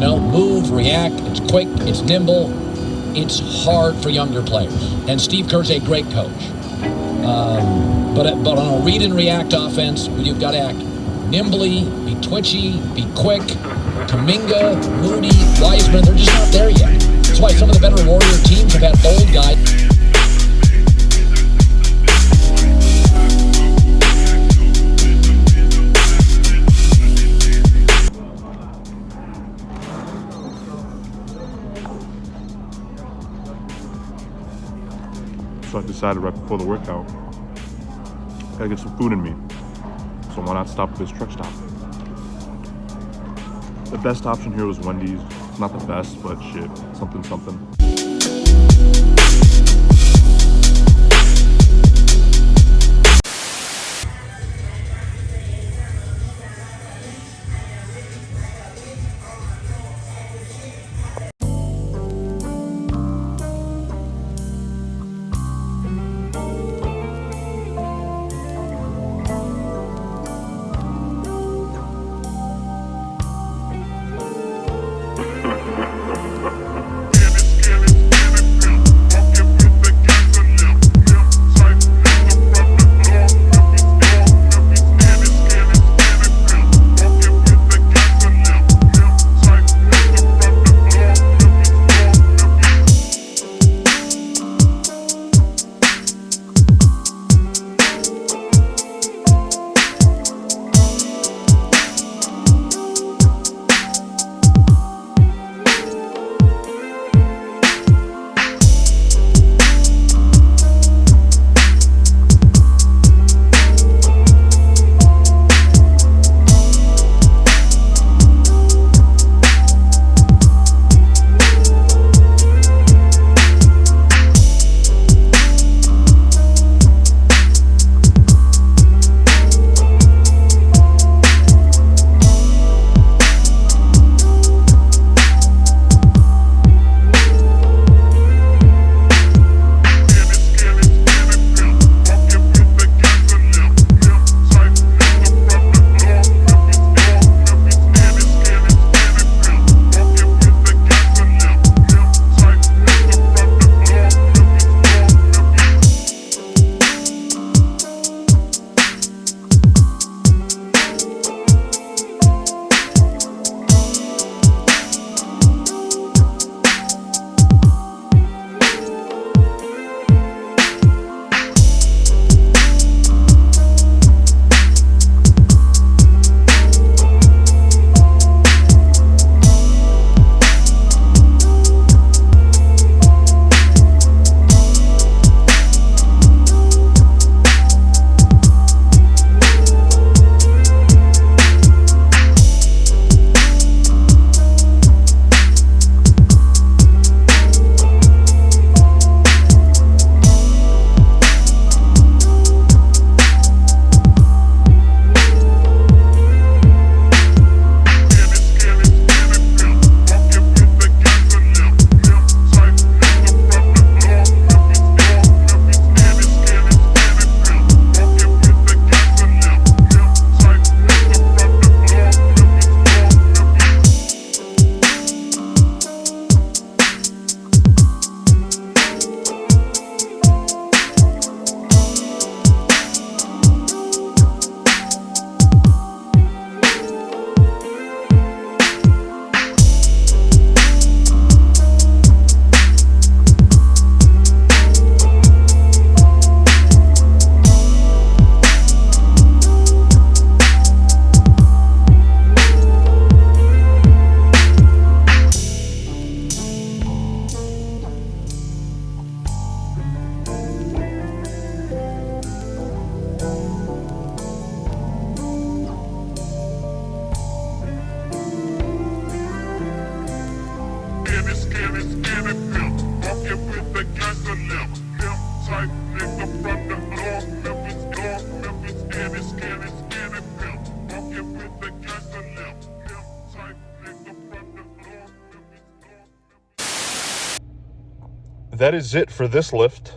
Move, react. It's quick. It's nimble. It's hard for younger players. And Steve Kerr's a great coach. But on a read and react offense, you've got to act nimbly, be twitchy, be quick. Kuminga, Moody, Wiseman, they're just not there yet. That's why some of the better Warrior teams have had old guys. So I decided right before the workout, I gotta get some food in me. So why not stop at this truck stop? The best option here was Wendy's. It's not the best, but shit, something. That is it for this lift.